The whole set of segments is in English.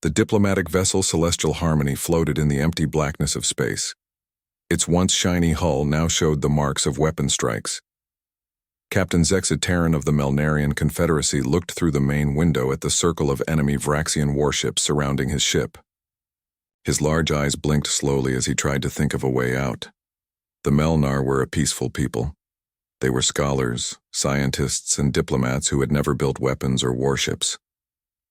The diplomatic vessel Celestial Harmony floated in the empty blackness of space. Its once shiny hull now showed the marks of weapon strikes. Captain Zexitaran of the Melnarian Confederacy looked through the main window at the circle of enemy Vraxian warships surrounding his ship. His large eyes blinked slowly as he tried to think of a way out. The Melnar were a peaceful people. They were scholars, scientists, and diplomats who had never built weapons or warships.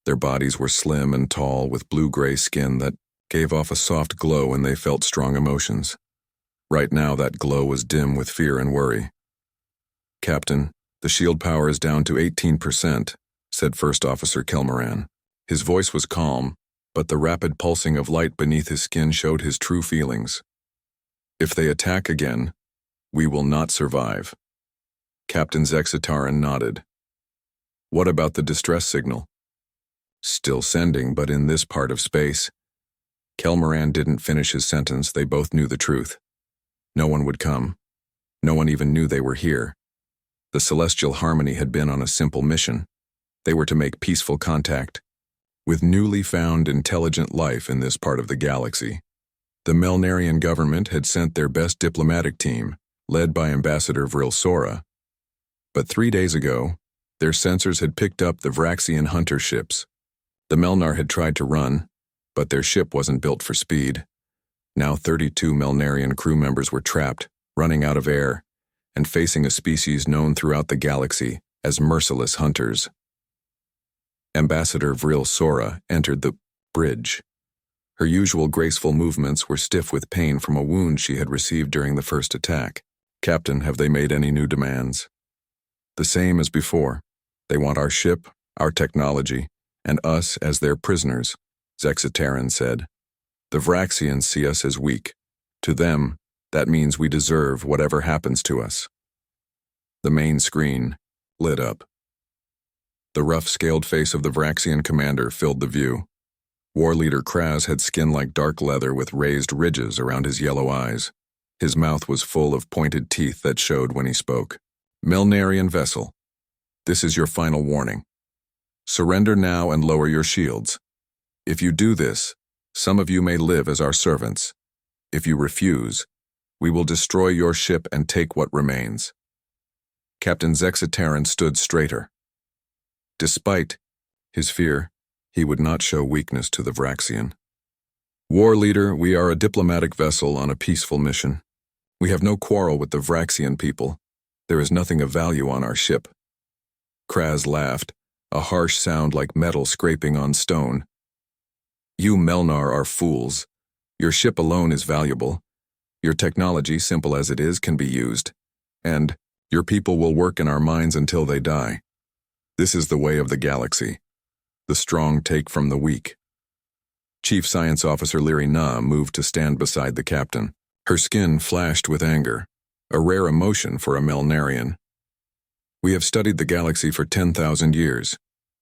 Their bodies were slim and tall with blue-gray skin that gave off a soft glow when they felt strong emotions. Right now that glow was dim with fear and worry. "Captain, the shield power is down to 18%, said First Officer Kelmaran. His voice was calm, but the rapid pulsing of light beneath his skin showed his true feelings. "If they attack again, we will not survive." Captain Zexitaran nodded. "What about the distress signal?" "Still sending, but in this part of space." Kelmaran didn't finish his sentence. They both knew the truth. No one would come. No one even knew they were here. The Celestial Harmony had been on a simple mission. They were to make peaceful contact with newly found intelligent life in this part of the galaxy. The Melnarian government had sent their best diplomatic team, led by Ambassador Vril Sora. But 3 days ago, their sensors had picked up the Vraxian hunter ships. The Melnar had tried to run, but their ship wasn't built for speed. Now 32 Melnarian crew members were trapped, running out of air, and facing a species known throughout the galaxy as merciless hunters. Ambassador Vril Sora entered the bridge. Her usual graceful movements were stiff with pain from a wound she had received during the first attack. "Captain, have they made any new demands?" "The same as before. They want our ship, our technology, and us as their prisoners," Zexitaran said. "The Vraxians see us as weak. To them, that means we deserve whatever happens to us." The main screen lit up. The rough-scaled face of the Vraxian commander filled the view. War leader Kraz had skin like dark leather with raised ridges around his yellow eyes. His mouth was full of pointed teeth that showed when he spoke. "Melnarian vessel, this is your final warning. Surrender now and lower your shields. If you do this, some of you may live as our servants. If you refuse, we will destroy your ship and take what remains." Captain Zexitaran stood straighter. Despite his fear, he would not show weakness to the Vraxian. "War leader, we are a diplomatic vessel on a peaceful mission. We have no quarrel with the Vraxian people. There is nothing of value on our ship." Kraz laughed, a harsh sound like metal scraping on stone. "You Melnar are fools. Your ship alone is valuable. Your technology, simple as it is, can be used. And your people will work in our mines until they die. This is the way of the galaxy. The strong take from the weak." Chief Science Officer Lyri Na moved to stand beside the captain. Her skin flashed with anger, a rare emotion for a Melnarian. "We have studied the galaxy for 10,000 years.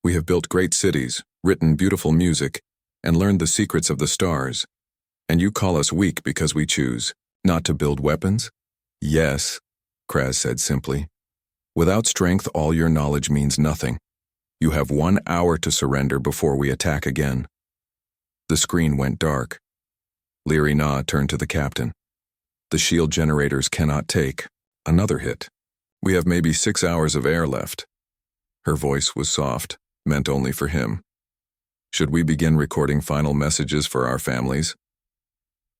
We have built great cities, written beautiful music, and learned the secrets of the stars. And you call us weak because we choose not to build weapons?" "Yes," Kraz said simply. "Without strength, all your knowledge means nothing. You have 1 hour to surrender before we attack again." The screen went dark. Lyri Na turned to the captain. "The shield generators cannot take another hit. We have maybe 6 hours of air left." Her voice was soft, meant only for him. "Should we begin recording final messages for our families?"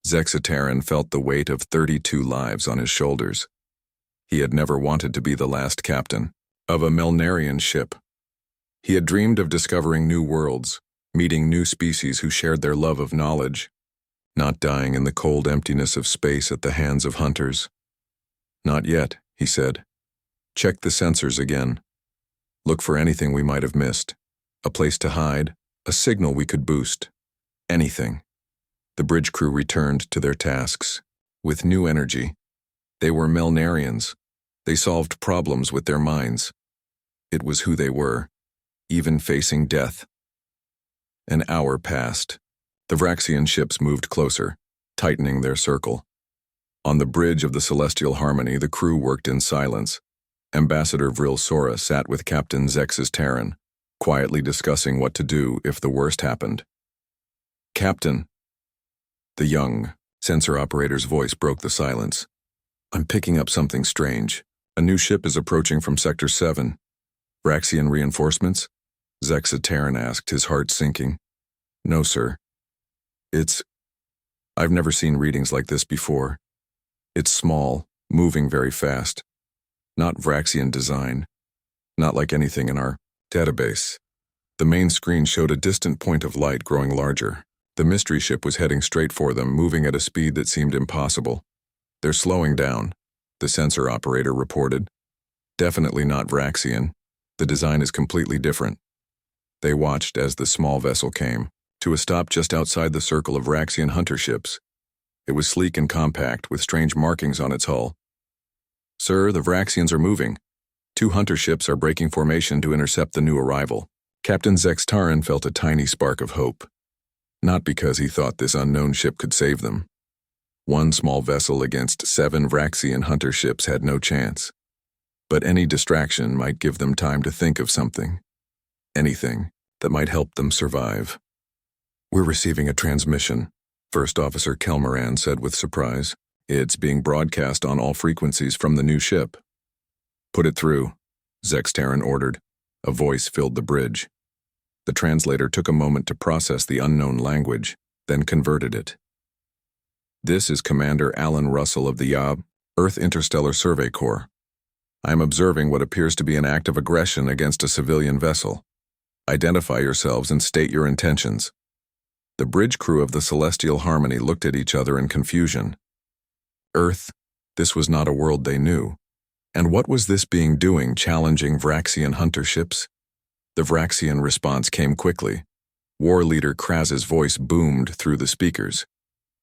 Zexitaran felt the weight of 32 lives on his shoulders. He had never wanted to be the last captain of a Melnarian ship. He had dreamed of discovering new worlds, meeting new species who shared their love of knowledge, not dying in the cold emptiness of space at the hands of hunters. "Not yet," he said. "Check the sensors again. Look for anything we might have missed. A place to hide, a signal we could boost. Anything." The bridge crew returned to their tasks with new energy. They were Melnarians. They solved problems with their minds. It was who they were, even facing death. An hour passed. The Vraxian ships moved closer, tightening their circle. On the bridge of the Celestial Harmony, the crew worked in silence. Ambassador Vril Sora sat with Captain Zexitaran, quietly discussing what to do if the worst happened. Captain. The young sensor operator's voice broke the silence. I'm picking up something strange. A new ship is approaching from Sector 7. Vraxian reinforcements? Zexataran asked, his heart sinking. No, sir. I've never seen readings like this before. It's small, moving very fast. Not Vraxian design. Not like anything in our database. The main screen showed a distant point of light growing larger. The mystery ship was heading straight for them, moving at a speed that seemed impossible. They're slowing down, the sensor operator reported. Definitely not Vraxian. The design is completely different. They watched as the small vessel came to a stop just outside the circle of Vraxian hunter ships. It was sleek and compact, with strange markings on its hull. Sir, the Vraxians are moving. 2 hunter ships are breaking formation to intercept the new arrival. Captain Zexataran felt a tiny spark of hope. Not because he thought this unknown ship could save them. 1 small vessel against 7 Vraxian hunter ships had no chance. But any distraction might give them time to think of something. Anything that might help them survive. We're receiving a transmission, First Officer Kelmoran said with surprise. It's being broadcast on all frequencies from the new ship. Put it through, Zexataran ordered. A voice filled the bridge. The translator took a moment to process the unknown language, then converted it. This is Commander Alan Russell of the YAB, Earth Interstellar Survey Corps. I am observing what appears to be an act of aggression against a civilian vessel. Identify yourselves and state your intentions. The bridge crew of the Celestial Harmony looked at each other in confusion. Earth, this was not a world they knew. And what was this being doing, challenging Vraxian hunter ships? The Vraxian response came quickly. War Leader Kraz's voice boomed through the speakers.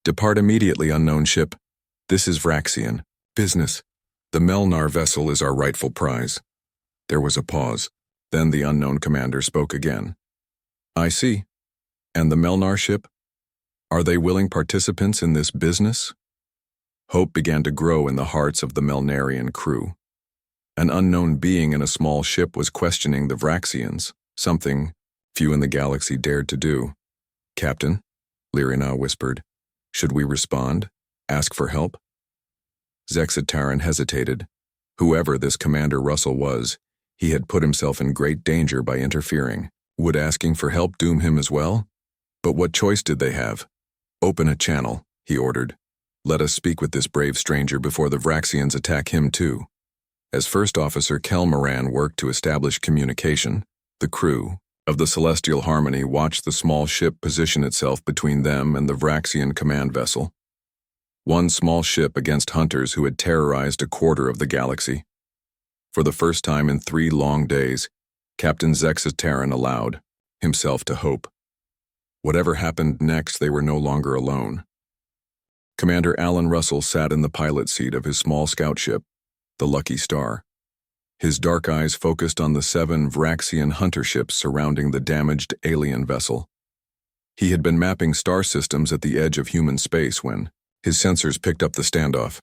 Depart immediately, unknown ship. This is Vraxian. Business. The Melnar vessel is our rightful prize. There was a pause. Then the unknown commander spoke again. I see. And the Melnar ship? Are they willing participants in this business? Hope began to grow in the hearts of the Melnarian crew. An unknown being in a small ship was questioning the Vraxians, something few in the galaxy dared to do. Captain, Lirina whispered, should we respond? Ask for help? Zexataran hesitated. Whoever this Commander Russell was, he had put himself in great danger by interfering. Would asking for help doom him as well? But what choice did they have? Open a channel, he ordered. Let us speak with this brave stranger before the Vraxians attack him too. As First Officer Kelmoran worked to establish communication, the crew of the Celestial Harmony watched the small ship position itself between them and the Vraxian command vessel. 1 small ship against hunters who had terrorized a quarter of the galaxy. For the first time in 3 long days, Captain Zexataran allowed himself to hope. Whatever happened next, they were no longer alone. Commander Alan Russell sat in the pilot seat of his small scout ship, the Lucky Star. His dark eyes focused on the 7 Vraxian hunter ships surrounding the damaged alien vessel. He had been mapping star systems at the edge of human space when his sensors picked up the standoff.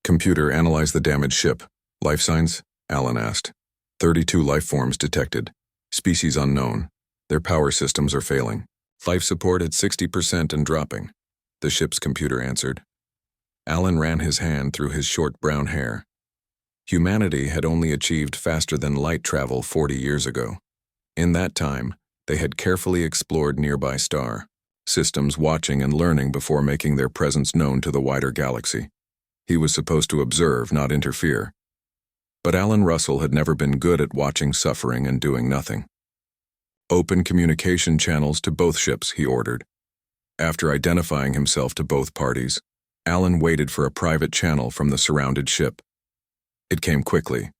Computer, analyze the damaged ship. Life signs? Alan asked. 32 life forms detected. Species unknown. Their power systems are failing. Life support at 60% and dropping. The ship's computer answered. Alan ran his hand through his short brown hair. Humanity had only achieved faster than light travel 40 years ago. In that time, they had carefully explored nearby star systems, watching and learning before making their presence known to the wider galaxy. He was supposed to observe, not interfere. But Alan Russell had never been good at watching suffering and doing nothing. Open communication channels to both ships, he ordered. After identifying himself to both parties, Alan waited for a private channel from the surrounded ship. It came quickly.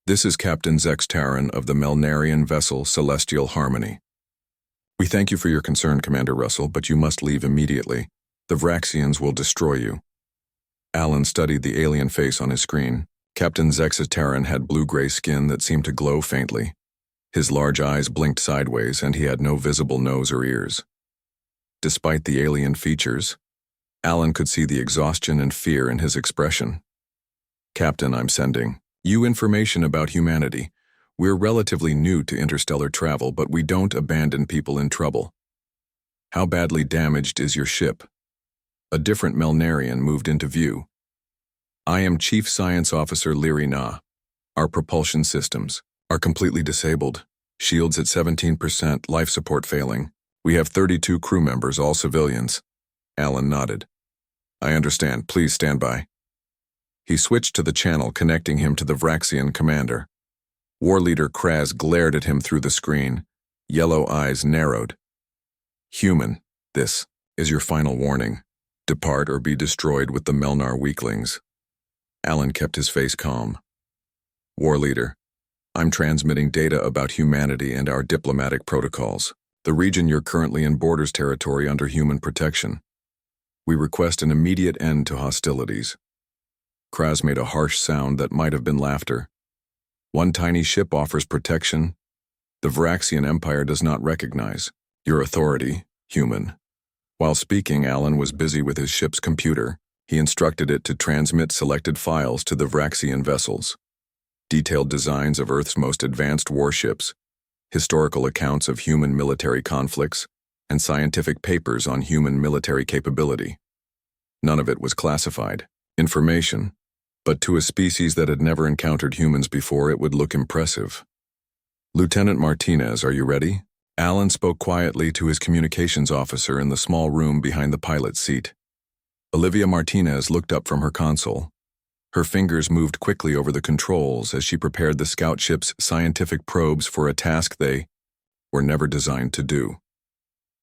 This is Captain Zexataran of the Melnarian vessel Celestial Harmony. We thank you for your concern, Commander Russell, but you must leave immediately. The Vraxians will destroy you. Alan studied the alien face on his screen. Captain Zexataran had blue-gray skin that seemed to glow faintly. His large eyes blinked sideways, and he had no visible nose or ears. Despite the alien features, Alan could see the exhaustion and fear in his expression. Captain, I'm sending you information about humanity. We're relatively new to interstellar travel, but we don't abandon people in trouble. How badly damaged is your ship? A different Melnarian moved into view. I am Chief Science Officer Leary Na. Our propulsion systems are completely disabled. Shields at 17%, life support failing. We have 32 crew members, all civilians. Alan nodded. I understand. Please stand by. He switched to the channel connecting him to the Vraxian commander. War Leader Kraz glared at him through the screen. Yellow eyes narrowed. Human, this is your final warning. Depart or be destroyed with the Melnar weaklings. Alan kept his face calm. War Leader, I'm transmitting data about humanity and our diplomatic protocols. The region you're currently in borders territory under human protection. We request an immediate end to hostilities. Kraz made a harsh sound that might have been laughter. One tiny ship offers protection. The Vraxian Empire does not recognize your authority, human. While speaking, Alan was busy with his ship's computer. He instructed it to transmit selected files to the Vraxian vessels. Detailed designs of Earth's most advanced warships, historical accounts of human military conflicts, and scientific papers on human military capability. None of it was classified information, but to a species that had never encountered humans before, it would look impressive. Lieutenant Martinez, are you ready? Alan spoke quietly to his communications officer in the small room behind the pilot's seat. Olivia Martinez looked up from her console. Her fingers moved quickly over the controls as she prepared the scout ship's scientific probes for a task they were never designed to do.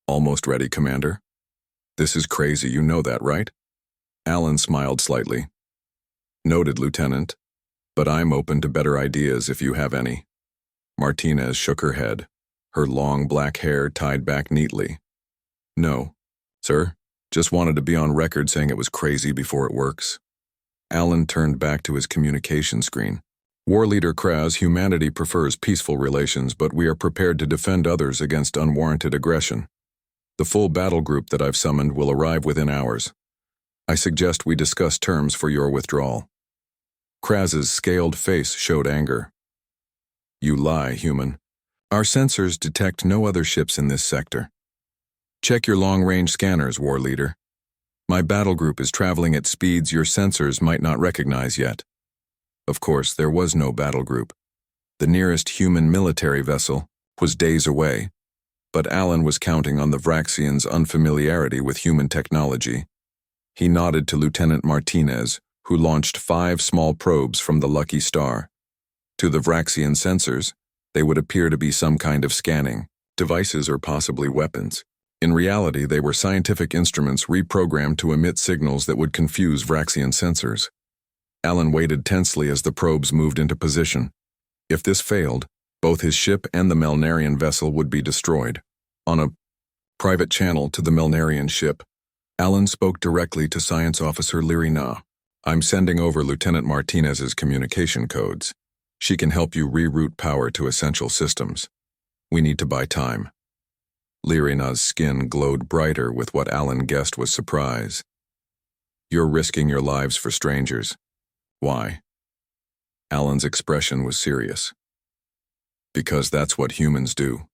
Almost ready, Commander? This is crazy, you know that, right? Alan smiled slightly. Noted, Lieutenant, but I'm open to better ideas if you have any. Martinez shook her head, her long black hair tied back neatly. No, sir, just wanted to be on record saying it was crazy before it works. Alan turned back to his communication screen. War Leader Kraz, humanity prefers peaceful relations, but we are prepared to defend others against unwarranted aggression. The full battle group that I've summoned will arrive within hours. I suggest we discuss terms for your withdrawal. Kraz's scaled face showed anger. You lie, human. Our sensors detect no other ships in this sector. Check your long-range scanners, War Leader. My battle group is traveling at speeds your sensors might not recognize yet. Of course, there was no battle group. The nearest human military vessel was days away, but Alan was counting on the Vraxians' unfamiliarity with human technology. He nodded to Lieutenant Martinez, who launched 5 small probes from the Lucky Star. To the Vraxian sensors, they would appear to be some kind of scanning devices or possibly weapons. In reality, they were scientific instruments reprogrammed to emit signals that would confuse Vraxian sensors. Alan waited tensely as the probes moved into position. If this failed, both his ship and the Melnarian vessel would be destroyed. On a private channel to the Melnarian ship, Alan spoke directly to Science Officer Leary Na. I'm sending over Lieutenant Martinez's communication codes. She can help you reroute power to essential systems. We need to buy time. Leary Na's skin glowed brighter with what Alan guessed was surprise. You're risking your lives for strangers. Why? Alan's expression was serious. Because that's what humans do.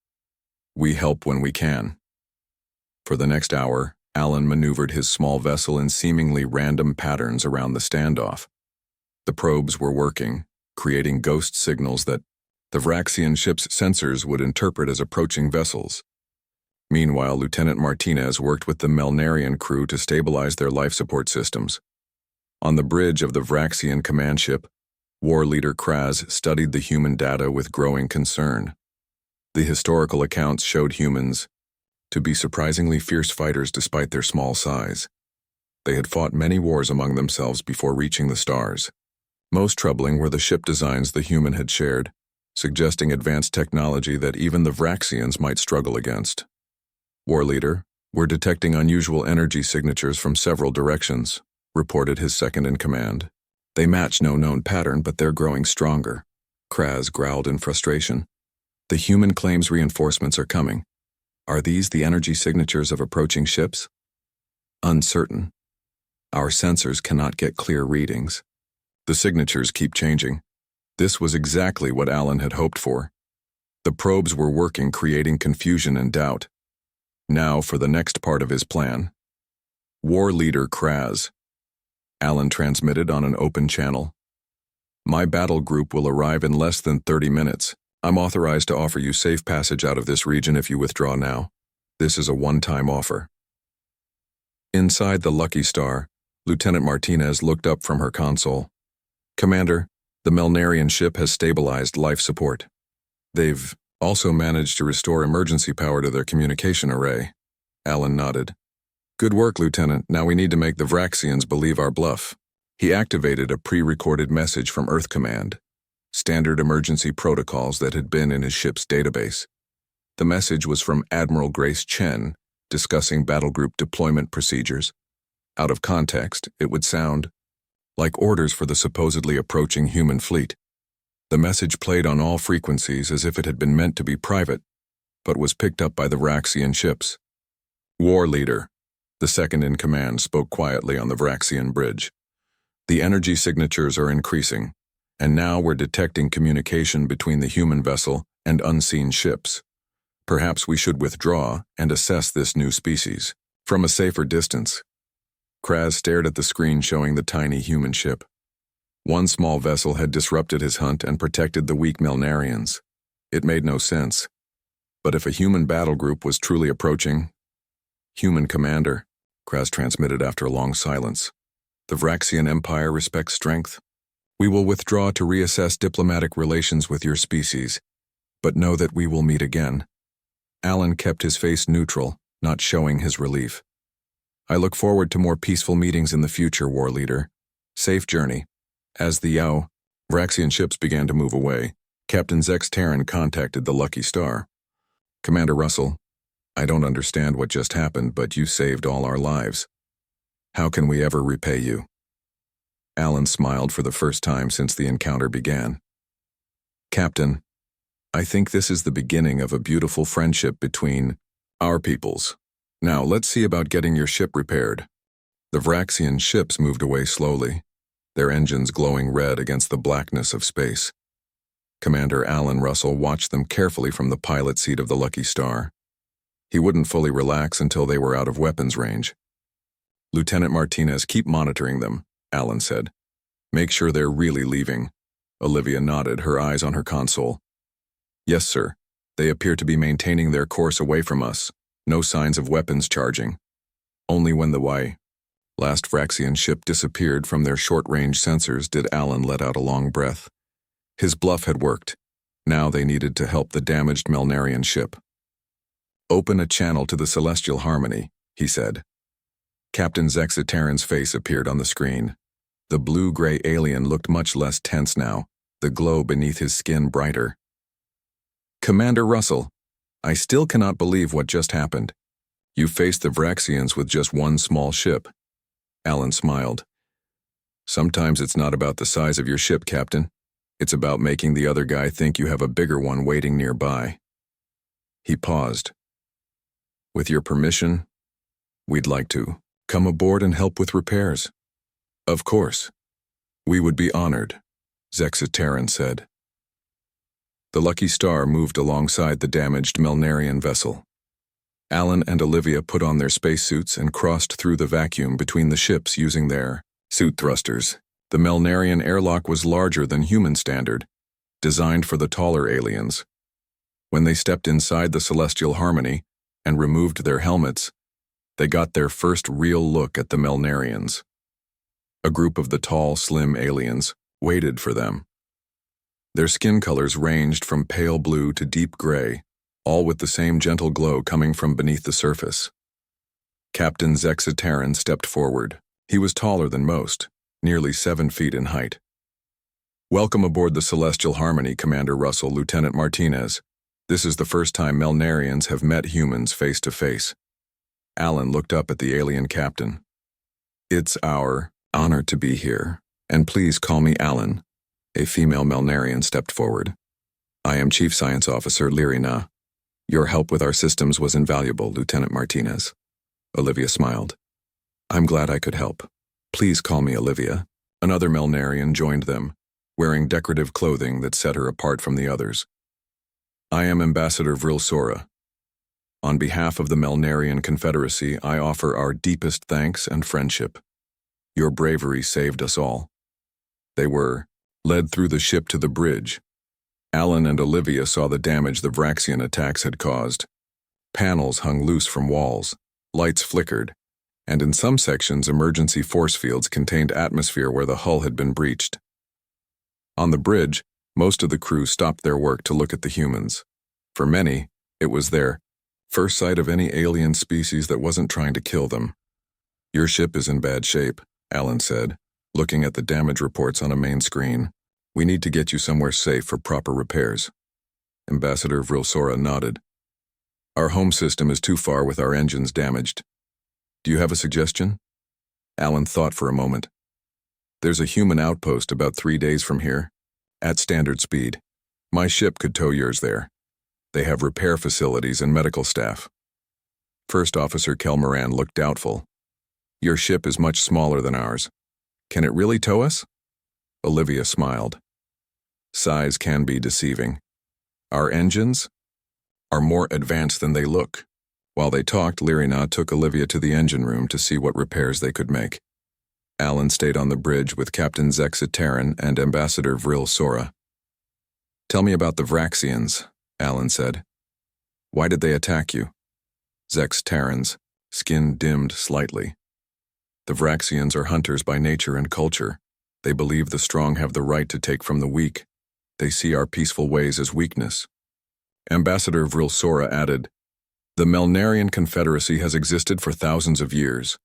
We help when we can. For the next hour, Alan maneuvered his small vessel in seemingly random patterns around the standoff. The probes were working, creating ghost signals that the Vraxian ship's sensors would interpret as approaching vessels. Meanwhile, Lieutenant Martinez worked with the Melnarian crew to stabilize their life support systems. On the bridge of the Vraxian command ship, War Leader Kraz studied the human data with growing concern. The historical accounts showed humans to be surprisingly fierce fighters despite their small size. They had fought many wars among themselves before reaching the stars. Most troubling were the ship designs the human had shared, suggesting advanced technology that even the Vraxians might struggle against. War Leader, we're detecting unusual energy signatures from several directions, reported his second-in-command. They match no known pattern, but they're growing stronger. Kraz growled in frustration. The human claims reinforcements are coming. Are these the energy signatures of approaching ships? Uncertain. Our sensors cannot get clear readings. The signatures keep changing. This was exactly what Alan had hoped for. The probes were working, creating confusion and doubt. Now for the next part of his plan. War Leader Kraz. Alan transmitted on an open channel. My battle group will arrive in less than 30 minutes. I'm authorized to offer you safe passage out of this region if you withdraw now. This is a one-time offer. Inside the Lucky Star, Lieutenant Martinez looked up from her console. Commander, the Melnarian ship has stabilized life support. They've also managed to restore emergency power to their communication array. Alan nodded. Good work, Lieutenant. Now we need to make the Vraxians believe our bluff. He activated a pre-recorded message from Earth Command, standard emergency protocols that had been in his ship's database. The message was from Admiral Grace Chen, discussing battlegroup deployment procedures. Out of context, it would sound like orders for the supposedly approaching human fleet. The message played on all frequencies as if it had been meant to be private, but was picked up by the Vraxian ships. War Leader, the second-in-command, spoke quietly on the Vraxian bridge. The energy signatures are increasing, and now we're detecting communication between the human vessel and unseen ships. Perhaps we should withdraw and assess this new species from a safer distance. Kraz stared at the screen showing the tiny human ship. One small vessel had disrupted his hunt and protected the weak Melnarians. It made no sense. But if a human battle group was truly approaching... Human Commander, Kraz transmitted after a long silence. The Vraxian Empire respects strength. We will withdraw to reassess diplomatic relations with your species, but know that we will meet again. Alan kept his face neutral, not showing his relief. I look forward to more peaceful meetings in the future, War Leader. Safe journey. As the Vraxian ships began to move away, Captain Zex Terran contacted the Lucky Star. Commander Russell, I don't understand what just happened, but you saved all our lives. How can we ever repay you? Alan smiled for the first time since the encounter began. Captain, I think this is the beginning of a beautiful friendship between our peoples. Now let's see about getting your ship repaired. The Vraxian ships moved away slowly, their engines glowing red against the blackness of space. Commander Alan Russell watched them carefully from the pilot seat of the Lucky Star. He wouldn't fully relax until they were out of weapons range. Lieutenant Martinez, keep monitoring them, Alan said. Make sure they're really leaving. Olivia nodded, her eyes on her console. Yes, sir. They appear to be maintaining their course away from us. No signs of weapons charging. Only when the last Vraxian ship disappeared from their short-range sensors did Alan let out a long breath. His bluff had worked. Now they needed to help the damaged Melnarian ship. Open a channel to the Celestial Harmony, he said. Captain Zex Terran's face appeared on the screen. The blue-gray alien looked much less tense now, the glow beneath his skin brighter. Commander Russell, I still cannot believe what just happened. You faced the Vraxians with just one small ship. Alan smiled. Sometimes it's not about the size of your ship, Captain. It's about making the other guy think you have a bigger one waiting nearby. He paused. With your permission, we'd like to come aboard and help with repairs. Of course. We would be honored, Zex Terran said. The Lucky Star moved alongside the damaged Melnarian vessel. Alan and Olivia put on their spacesuits and crossed through the vacuum between the ships using their suit thrusters. The Melnarian airlock was larger than human standard, designed for the taller aliens. When they stepped inside the Celestial Harmony and removed their helmets, they got their first real look at the Melnarians. A group of the tall, slim aliens waited for them. Their skin colors ranged from pale blue to deep gray, all with the same gentle glow coming from beneath the surface. Captain Zex Terran stepped forward. He was taller than most, nearly 7 feet in height. Welcome aboard the Celestial Harmony, Commander Russell, Lieutenant Martinez. This is the first time Melnarians have met humans face to face. Alan looked up at the alien captain. It's our honor to be here, and please call me Alan. A female Melnarian stepped forward. I am Chief Science Officer Lirina. Your help with our systems was invaluable, Lieutenant Martinez. Olivia smiled. I'm glad I could help. Please call me Olivia. Another Melnarian joined them, wearing decorative clothing that set her apart from the others. I am Ambassador Vril Sora. On behalf of the Melnarian Confederacy, I offer our deepest thanks and friendship. Your bravery saved us all. They were led through the ship to the bridge. Alan and Olivia saw the damage the Vraxian attacks had caused. Panels hung loose from walls, lights flickered, and in some sections emergency force fields contained atmosphere where the hull had been breached. On the bridge, most of the crew stopped their work to look at the humans. For many, it was their first sight of any alien species that wasn't trying to kill them. Your ship is in bad shape, Alan said, looking at the damage reports on a main screen. We need to get you somewhere safe for proper repairs. Ambassador Vrilsora nodded. Our home system is too far with our engines damaged. Do you have a suggestion? Alan thought for a moment. There's a human outpost about 3 days from here, at standard speed. My ship could tow yours there. They have repair facilities and medical staff. First Officer Kelmoran looked doubtful. Your ship is much smaller than ours. Can it really tow us? Olivia smiled. Size can be deceiving. Our engines are more advanced than they look. While they talked, Lyrina took Olivia to the engine room to see what repairs they could make. Alan stayed on the bridge with Captain Zexitaran and Ambassador Vrilsora. Tell me about the Vraxians, Alan said. Why did they attack you? Zexitaran's skin dimmed slightly. The Vraxians are hunters by nature and culture. They believe the strong have the right to take from the weak. They see our peaceful ways as weakness. Ambassador Vrilsora added, The Melnarian Confederacy has existed for thousands of years.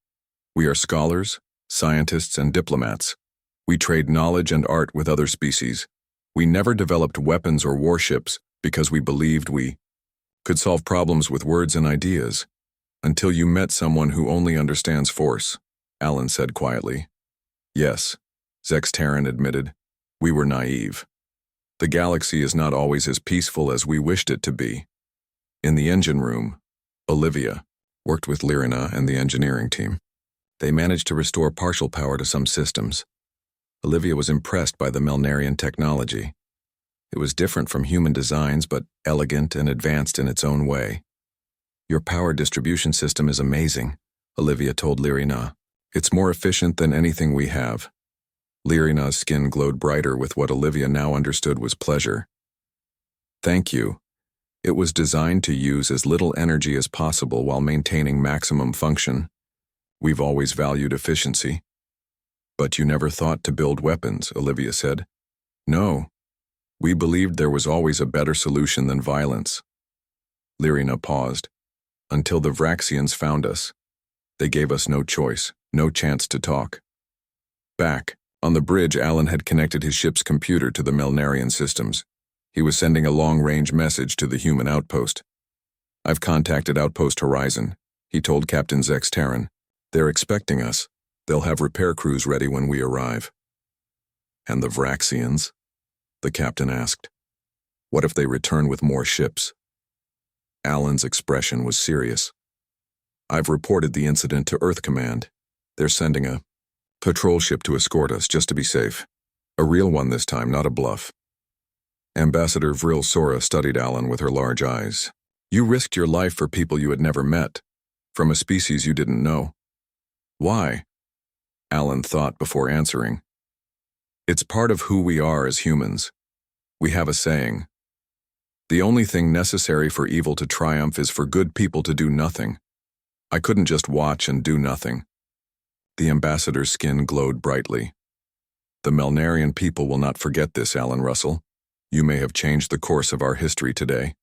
We are scholars, scientists, and diplomats. We trade knowledge and art with other species. We never developed weapons or warships because we believed we could solve problems with words and ideas. Until you met someone who only understands force, Alan said quietly. Yes, Zexitaran admitted. We were naive. The galaxy is not always as peaceful as we wished it to be. In the engine room, Olivia worked with Lyrina and the engineering team. They managed to restore partial power to some systems. Olivia was impressed by the Melnarian technology. It was different from human designs, but elegant and advanced in its own way. Your power distribution system is amazing, Olivia told Lyrina. It's more efficient than anything we have. Lyrina's skin glowed brighter with what Olivia now understood was pleasure. Thank you. It was designed to use as little energy as possible while maintaining maximum function. We've always valued efficiency. But you never thought to build weapons, Olivia said. No. We believed there was always a better solution than violence. Lyrina paused. Until the Vraxians found us. They gave us no choice, no chance to talk. Back, on the bridge, Alan had connected his ship's computer to the Melnarian systems. He was sending a long-range message to the human outpost. I've contacted Outpost Horizon, he told Captain Zexitaran. They're expecting us. They'll have repair crews ready when we arrive. And the Vraxians? The captain asked. What if they return with more ships? Alan's expression was serious. I've reported the incident to Earth Command. They're sending a patrol ship to escort us, just to be safe. A real one this time, not a bluff. Ambassador Vrilsora studied Alan with her large eyes. You risked your life for people you had never met, from a species you didn't know. Why? Alan thought before answering. It's part of who we are as humans. We have a saying. The only thing necessary for evil to triumph is for good people to do nothing. I couldn't just watch and do nothing. The ambassador's skin glowed brightly. The Melnarian people will not forget this, Alan Russell. You may have changed the course of our history today.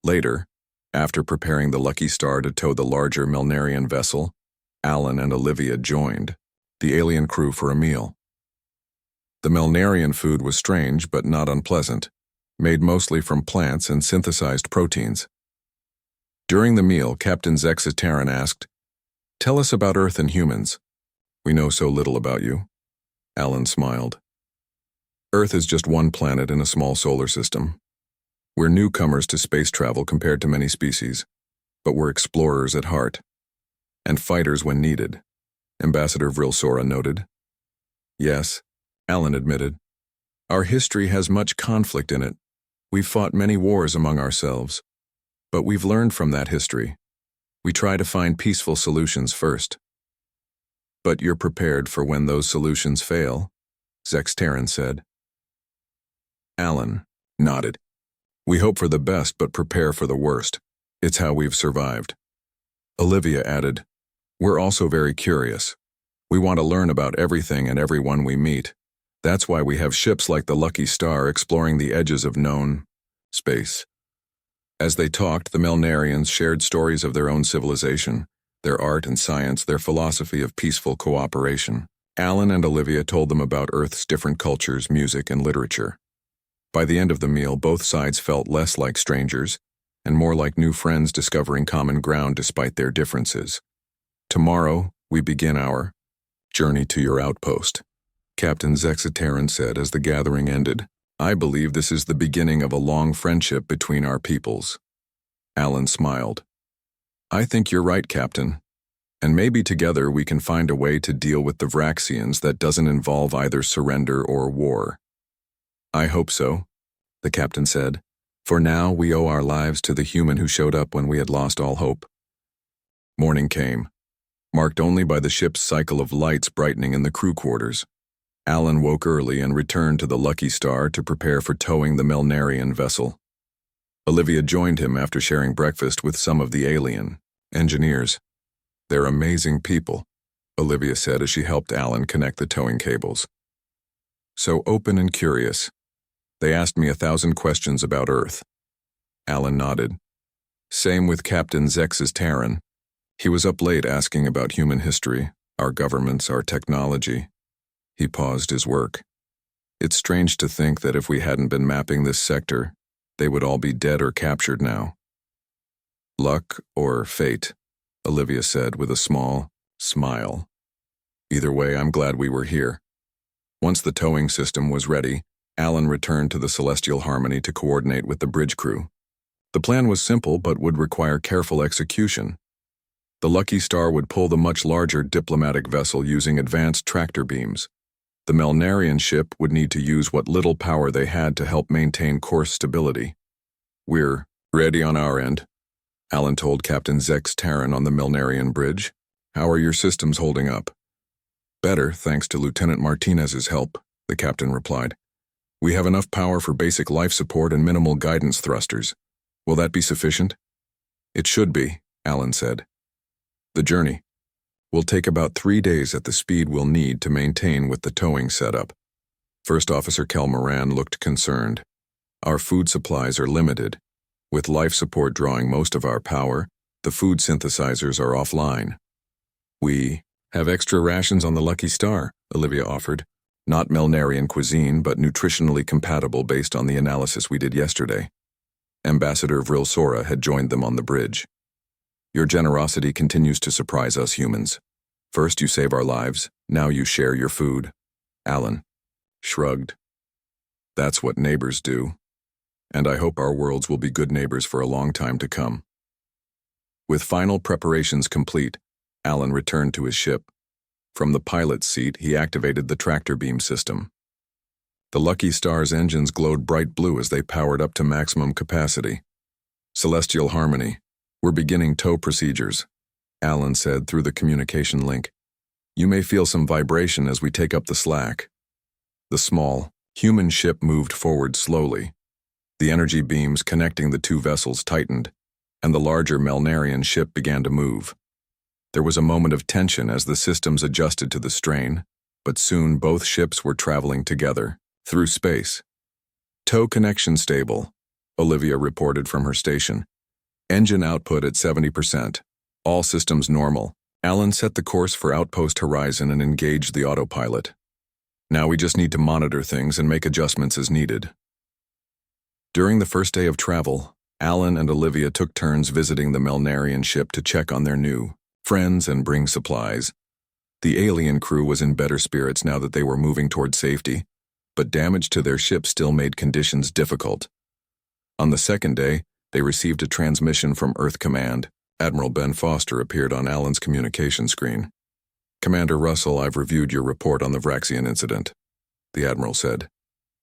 Later, after preparing the Lucky Star to tow the larger Melnarian vessel, Alan and Olivia joined the alien crew for a meal. The Melnarian food was strange but not unpleasant, made mostly from plants and synthesized proteins. During the meal, Captain Zexitaran asked, Tell us about Earth and humans. We know so little about you. Alan smiled. Earth is just one planet in a small solar system. We're newcomers to space travel compared to many species, but we're explorers at heart. And fighters when needed, Ambassador Vrilsora noted. Yes, Alan admitted. Our history has much conflict in it. We've fought many wars among ourselves. But we've learned from that history. We try to find peaceful solutions first. But you're prepared for when those solutions fail, Zextaran said. Alan nodded. We hope for the best but prepare for the worst. It's how we've survived. Olivia added, We're also very curious. We want to learn about everything and everyone we meet. That's why we have ships like the Lucky Star exploring the edges of known space. As they talked, the Melnarians shared stories of their own civilization, their art and science, their philosophy of peaceful cooperation. Alan and Olivia told them about Earth's different cultures, music, and literature. By the end of the meal, both sides felt less like strangers and more like new friends discovering common ground despite their differences. Tomorrow, we begin our journey to your outpost, Captain Zexitaran said as the gathering ended. I believe this is the beginning of a long friendship between our peoples. Alan smiled. I think you're right, Captain. And maybe together we can find a way to deal with the Vraxians that doesn't involve either surrender or war. I hope so, the captain said. For now, we owe our lives to the human who showed up when we had lost all hope. Morning came, marked only by the ship's cycle of lights brightening in the crew quarters. Alan woke early and returned to the Lucky Star to prepare for towing the Melnarian vessel. Olivia joined him after sharing breakfast with some of the alien engineers. They're amazing people, Olivia said as she helped Alan connect the towing cables. So open and curious. They asked me 1,000 questions about Earth. Alan nodded. Same with Captain Zex's Terran. He was up late asking about human history, our governments, our technology. He paused his work. It's strange to think that if we hadn't been mapping this sector, they would all be dead or captured now. Luck or fate, Olivia said with a small smile. Either way, I'm glad we were here. Once the towing system was ready, Alan returned to the Celestial Harmony to coordinate with the bridge crew. The plan was simple but would require careful execution. The Lucky Star would pull the much larger diplomatic vessel using advanced tractor beams. The Melnarian ship would need to use what little power they had to help maintain course stability. We're ready on our end, Alan told Captain Zextaran on the Melnarian bridge. How are your systems holding up? Better, thanks to Lieutenant Martinez's help, the captain replied. We have enough power for basic life support and minimal guidance thrusters. Will that be sufficient? It should be, Alan said. The journey will take about 3 days at the speed we'll need to maintain with the towing setup. First Officer Kel Moran looked concerned. Our food supplies are limited. With life support drawing most of our power, the food synthesizers are offline. We have extra rations on the Lucky Star, Olivia offered. Not Melnarian cuisine, but nutritionally compatible based on the analysis we did yesterday. Ambassador Vrilsora had joined them on the bridge. Your generosity continues to surprise us humans. First you save our lives, now you share your food. Alan shrugged. That's what neighbors do. And I hope our worlds will be good neighbors for a long time to come. With final preparations complete, Alan returned to his ship. From the pilot's seat, he activated the tractor beam system. The Lucky Star's engines glowed bright blue as they powered up to maximum capacity. Celestial Harmony, we're beginning tow procedures, Alan said through the communication link. You may feel some vibration as we take up the slack. The small, human ship moved forward slowly. The energy beams connecting the two vessels tightened, and the larger Melnarian ship began to move. There was a moment of tension as the systems adjusted to the strain, but soon both ships were traveling together, through space. Tow connection stable, Olivia reported from her station. Engine output at 70%. All systems normal. Alan set the course for Outpost Horizon and engaged the autopilot. Now we just need to monitor things and make adjustments as needed. During the first day of travel, Alan and Olivia took turns visiting the Melnarian ship to check on their new friends and bring supplies. The alien crew was in better spirits now that they were moving toward safety, but damage to their ship still made conditions difficult. On the second day, they received a transmission from Earth Command. Admiral Ben Foster appeared on Alan's communication screen. Commander Russell, I've reviewed your report on the Vraxian incident, the Admiral said.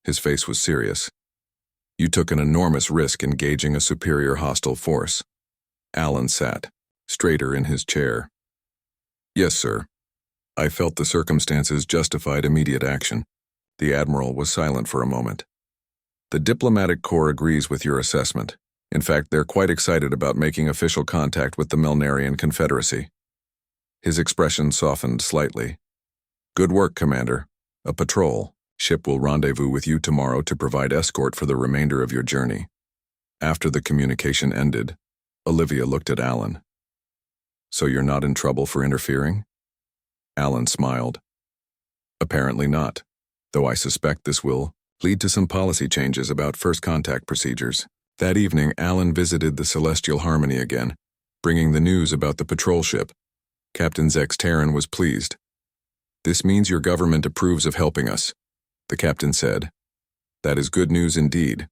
His face was serious. You took an enormous risk engaging a superior hostile force. Alan sat, straighter in his chair. Yes, sir. I felt the circumstances justified immediate action. The Admiral was silent for a moment. The diplomatic corps agrees with your assessment. In fact, they're quite excited about making official contact with the Melnarian Confederacy. His expression softened slightly. Good work, Commander. A patrol ship will rendezvous with you tomorrow to provide escort for the remainder of your journey. After the communication ended, Olivia looked at Alan. So you're not in trouble for interfering? Alan smiled. Apparently not, though I suspect this will lead to some policy changes about first contact procedures. That evening, Alan visited the Celestial Harmony again, bringing the news about the patrol ship. Captain Zex Terran was pleased. This means your government approves of helping us, the captain said. That is good news indeed.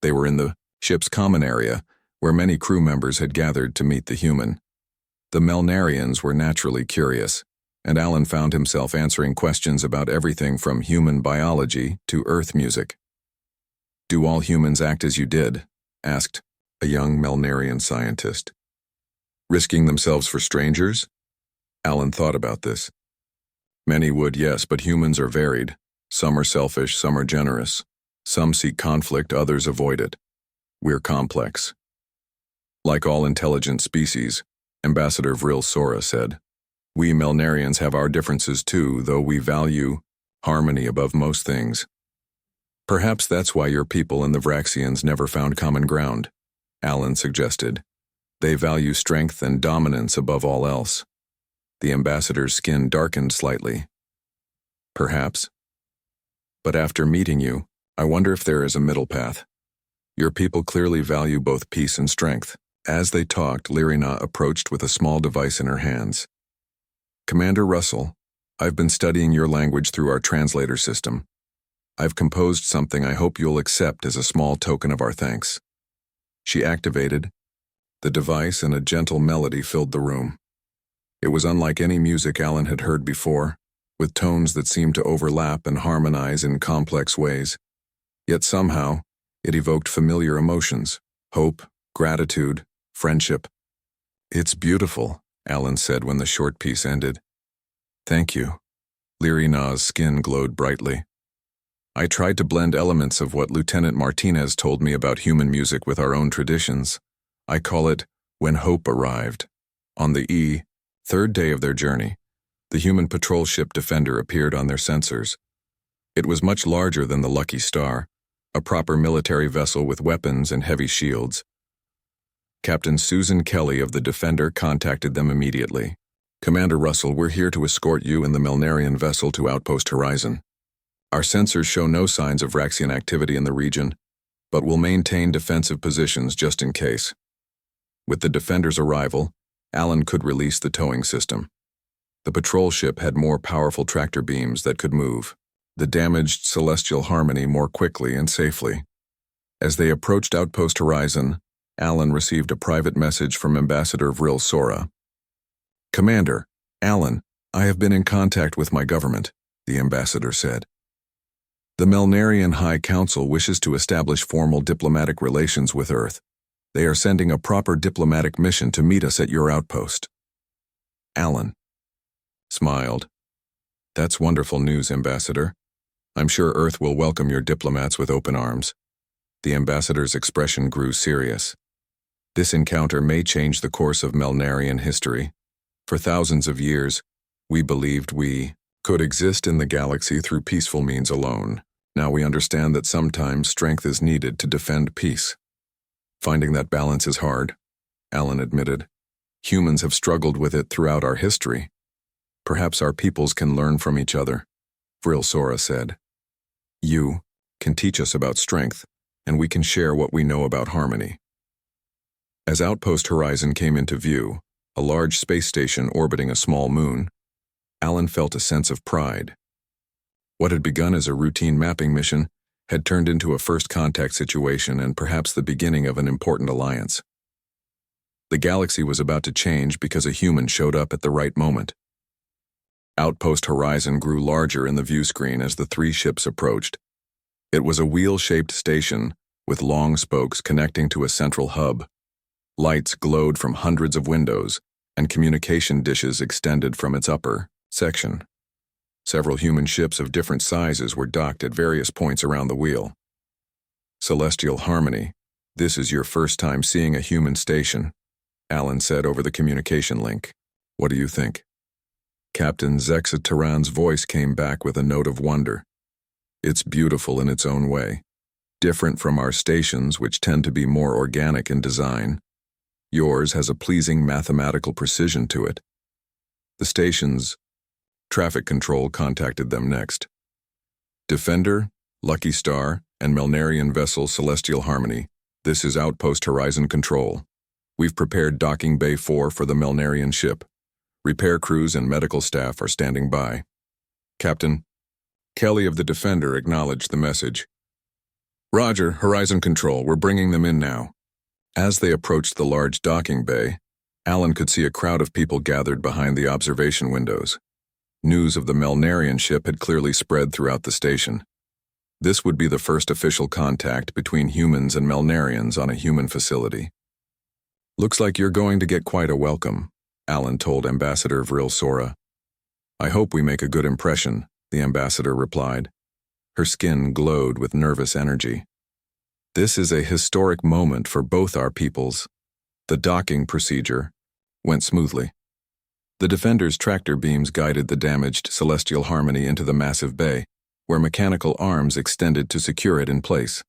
They were in the ship's common area, where many crew members had gathered to meet the human. The Melnarians were naturally curious, and Alan found himself answering questions about everything from human biology to Earth music. Do all humans act as you did? Asked a young Melnarian scientist. Risking themselves for strangers? Alan thought about this. Many would, yes, but humans are varied. Some are selfish, some are generous. Some seek conflict, others avoid it. We're complex. Like all intelligent species, Ambassador Vril Sora said, we Melnarians have our differences too, though we value harmony above most things. Perhaps that's why your people and the Vraxians never found common ground, Alan suggested. They value strength and dominance above all else. The ambassador's skin darkened slightly. Perhaps. But after meeting you, I wonder if there is a middle path. Your people clearly value both peace and strength. As they talked, Lyrina approached with a small device in her hands. Commander Russell, I've been studying your language through our translator system. I've composed something I hope you'll accept as a small token of our thanks. She activated the device, and a gentle melody filled the room. It was unlike any music Alan had heard before, with tones that seemed to overlap and harmonize in complex ways. Yet somehow, it evoked familiar emotions: hope, gratitude, friendship. It's beautiful, Alan said when the short piece ended. Thank you. Lyrina's skin glowed brightly. I tried to blend elements of what Lieutenant Martinez told me about human music with our own traditions. I call it When Hope Arrived. On the third day of their journey, the human patrol ship Defender appeared on their sensors. It was much larger than the Lucky Star, a proper military vessel with weapons and heavy shields. Captain Susan Kelly of the Defender contacted them immediately. Commander Russell, we're here to escort you and the Melnarian vessel to Outpost Horizon. Our sensors show no signs of Vraxian activity in the region, but will maintain defensive positions just in case. With the Defender's arrival, Alan could release the towing system. The patrol ship had more powerful tractor beams that could move the damaged Celestial Harmony more quickly and safely. As they approached Outpost Horizon, Alan received a private message from Ambassador Vril Sora. Commander, Alan, I have been in contact with my government, the ambassador said. The Melnarian High Council wishes to establish formal diplomatic relations with Earth. They are sending a proper diplomatic mission to meet us at your outpost. Alan smiled. That's wonderful news, Ambassador. I'm sure Earth will welcome your diplomats with open arms. The ambassador's expression grew serious. This encounter may change the course of Melnarian history. For thousands of years, we believed we could exist in the galaxy through peaceful means alone. Now we understand that sometimes strength is needed to defend peace. Finding that balance is hard, Alan admitted. Humans have struggled with it throughout our history. Perhaps our peoples can learn from each other, Vril Sora said. You can teach us about strength, and we can share what we know about harmony. As Outpost Horizon came into view, a large space station orbiting a small moon, Alan felt a sense of pride. What had begun as a routine mapping mission had turned into a first contact situation and perhaps the beginning of an important alliance. The galaxy was about to change because a human showed up at the right moment. Outpost Horizon grew larger in the view screen as the three ships approached. It was a wheel-shaped station with long spokes connecting to a central hub. Lights glowed from hundreds of windows, and communication dishes extended from its upper section. Several human ships of different sizes were docked at various points around the wheel. Celestial Harmony, this is your first time seeing a human station, Alan said over the communication link. What do you think? Captain Zexitaran's voice came back with a note of wonder. It's beautiful in its own way, different from our stations, which tend to be more organic in design. Yours has a pleasing mathematical precision to it. The station's traffic control contacted them next. Defender, Lucky Star, and Melnarian vessel Celestial Harmony, this is Outpost Horizon Control. We've prepared Docking Bay 4 for the Melnarian ship. Repair crews and medical staff are standing by. Captain Kelly of the Defender acknowledged the message. Roger, Horizon Control, we're bringing them in now. As they approached the large docking bay, Alan could see a crowd of people gathered behind the observation windows. News of the Melnarian ship had clearly spread throughout the station. This would be the first official contact between humans and Melnarians on a human facility. Looks like you're going to get quite a welcome, Alan told Ambassador Vril Sora. I hope we make a good impression, the ambassador replied. Her skin glowed with nervous energy. This is a historic moment for both our peoples. The docking procedure went smoothly. The Defender's tractor beams guided the damaged Celestial Harmony into the massive bay, where mechanical arms extended to secure it in place.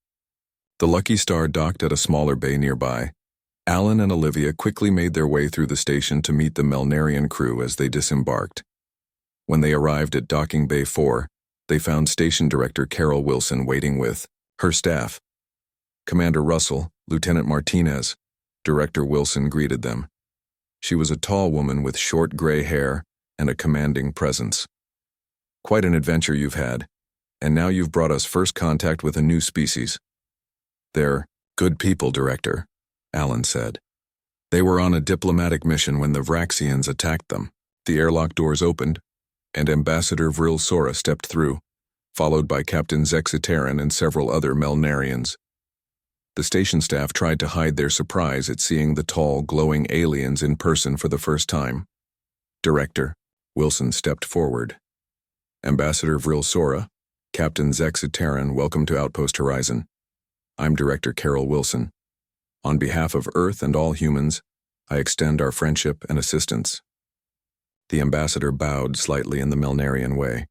The Lucky Star docked at a smaller bay nearby. Alan and Olivia quickly made their way through the station to meet the Melnarian crew as they disembarked. When they arrived at Docking Bay 4, they found Station Director Carol Wilson waiting with her staff. Commander Russell, Lieutenant Martinez, Director Wilson greeted them. She was a tall woman with short gray hair and a commanding presence. Quite an adventure you've had, and now you've brought us first contact with a new species. They're good people, Director, Alan said. They were on a diplomatic mission when the Vraxians attacked them. The airlock doors opened, and Ambassador Vril Sora stepped through, followed by Captain Zexitaran and several other Melnarians. The station staff tried to hide their surprise at seeing the tall, glowing aliens in person for the first time. Director, Wilson stepped forward. Ambassador Vril Sora, Captain Zexitaran, welcome to Outpost Horizon. I'm Director Carol Wilson. On behalf of Earth and all humans, I extend our friendship and assistance. The ambassador bowed slightly in the Melnarian way.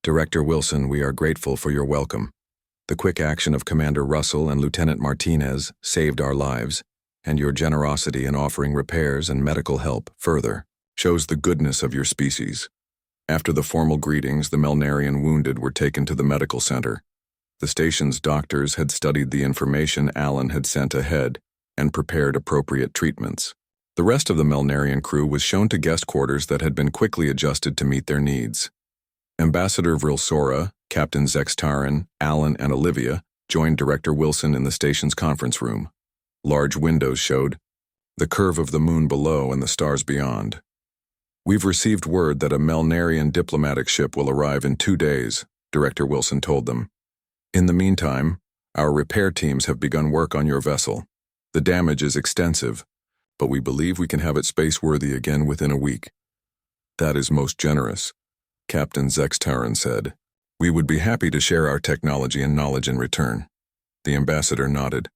Director Wilson, we are grateful for your welcome. The quick action of Commander Russell and Lieutenant Martinez saved our lives, and your generosity in offering repairs and medical help further shows the goodness of your species. After the formal greetings, the Melnarian wounded were taken to the medical center. The station's doctors had studied the information Alan had sent ahead and prepared appropriate treatments. The rest of the Melnarian crew was shown to guest quarters that had been quickly adjusted to meet their needs. Ambassador Vril Sora, Captain Zexitaran, Alan, and Olivia joined Director Wilson in the station's conference room. Large windows showed the curve of the moon below and the stars beyond. We've received word that a Melnarian diplomatic ship will arrive in 2 days, Director Wilson told them. In the meantime, our repair teams have begun work on your vessel. The damage is extensive, but we believe we can have it space-worthy again within a week. That is most generous, Captain Zexitaran said. We would be happy to share our technology and knowledge in return. The ambassador nodded.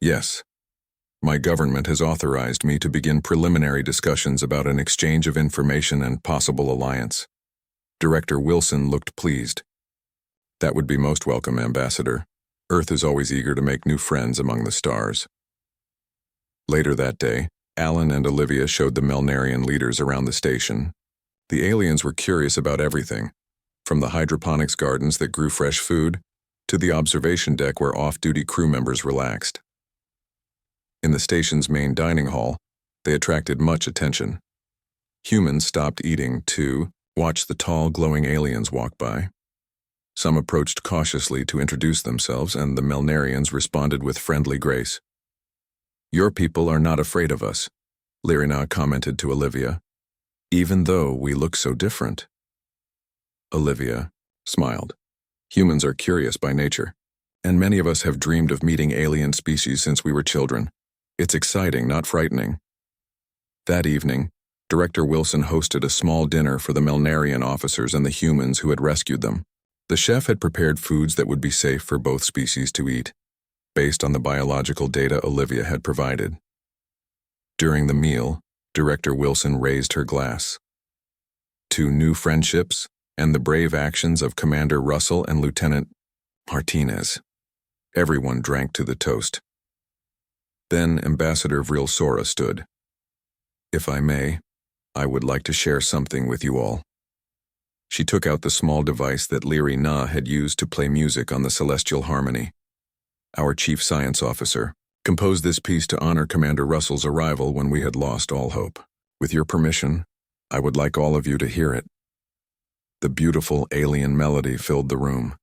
Yes. My government has authorized me to begin preliminary discussions about an exchange of information and possible alliance. Director Wilson looked pleased. That would be most welcome, Ambassador. Earth is always eager to make new friends among the stars. Later that day, Alan and Olivia showed the Melnarian leaders around the station. The aliens were curious about everything, from the hydroponics gardens that grew fresh food to the observation deck where off-duty crew members relaxed. In the station's main dining hall, they attracted much attention. Humans stopped eating to watch the tall, glowing aliens walk by. Some approached cautiously to introduce themselves, and the Melnarians responded with friendly grace. Your people are not afraid of us, Lirina commented to Olivia, even though we look so different. Olivia smiled. Humans are curious by nature. And many of us have dreamed of meeting alien species since we were children. It's exciting, not frightening. That evening, Director Wilson hosted a small dinner for the Melnarian officers and the humans who had rescued them. The chef had prepared foods that would be safe for both species to eat, based on the biological data Olivia had provided. During the meal, Director Wilson raised her glass. To new friendships and the brave actions of Commander Russell and Lieutenant Martinez. Everyone drank to the toast. Then Ambassador Vrilsora stood. If I may, I would like to share something with you all. She took out the small device that Leary Na had used to play music on the Celestial Harmony. Our chief science officer composed this piece to honor Commander Russell's arrival when we had lost all hope. With your permission, I would like all of you to hear it. The beautiful alien melody filled the room.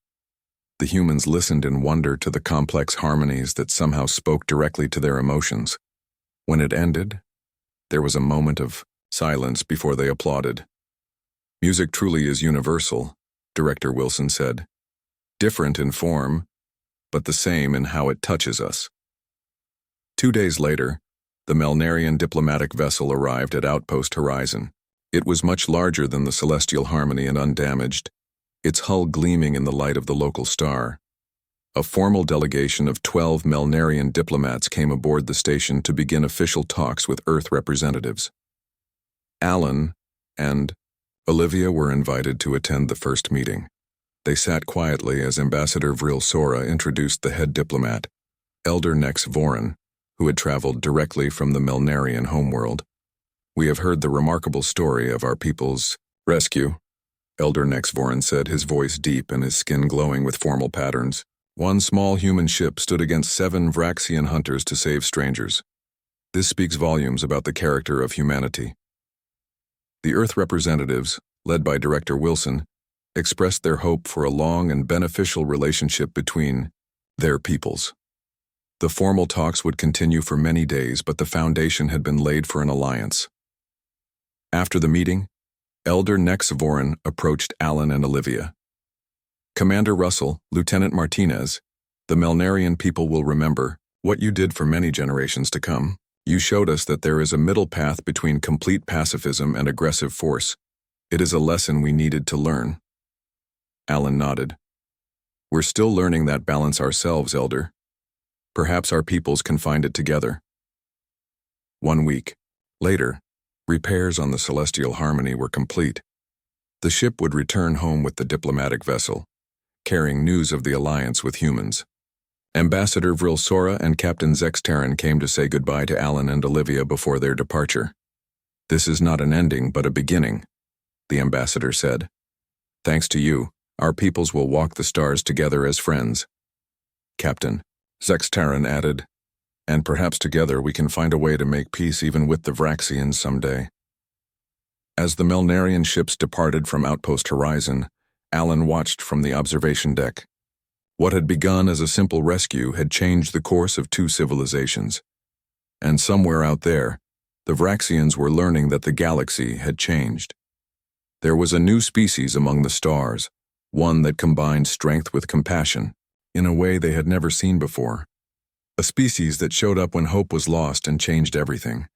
The humans listened in wonder to the complex harmonies that somehow spoke directly to their emotions. When it ended, there was a moment of silence before they applauded. Music truly is universal, Director Wilson said. Different in form, but the same in how it touches us. 2 days later, the Melnarian diplomatic vessel arrived at Outpost Horizon. It was much larger than the Celestial Harmony and undamaged, its hull gleaming in the light of the local star. A formal delegation of 12 Melnarian diplomats came aboard the station to begin official talks with Earth representatives. Alan and Olivia were invited to attend the first meeting. They sat quietly as Ambassador Vrilsora introduced the head diplomat, Elder Nex Voren, who had traveled directly from the Melnarian homeworld. We have heard the remarkable story of our people's rescue, Elder Nex Voren said, his voice deep and his skin glowing with formal patterns. One small human ship stood against 7 Vraxian hunters to save strangers. This speaks volumes about the character of humanity. The Earth representatives, led by Director Wilson, expressed their hope for a long and beneficial relationship between their peoples. The formal talks would continue for many days, but the foundation had been laid for an alliance. After the meeting, Elder Nex Voren approached Alan and Olivia. Commander Russell, Lieutenant Martinez, the Melnarian people will remember what you did for many generations to come. You showed us that there is a middle path between complete pacifism and aggressive force. It is a lesson we needed to learn. Alan nodded. We're still learning that balance ourselves, Elder. Perhaps our peoples can find it together. 1 week later, repairs on the Celestial Harmony were complete. The ship would return home with the diplomatic vessel, carrying news of the alliance with humans. Ambassador Vrilsora and Captain Zextaran came to say goodbye to Alan and Olivia before their departure. This is not an ending, but a beginning, the ambassador said. Thanks to you, our peoples will walk the stars together as friends. Captain Zextaran added, and perhaps together we can find a way to make peace even with the Vraxians someday. As the Melnarian ships departed from Outpost Horizon, Alan watched from the observation deck. What had begun as a simple rescue had changed the course of 2 civilizations. And somewhere out there, the Vraxians were learning that the galaxy had changed. There was a new species among the stars, one that combined strength with compassion, in a way they had never seen before. A species that showed up when hope was lost and changed everything.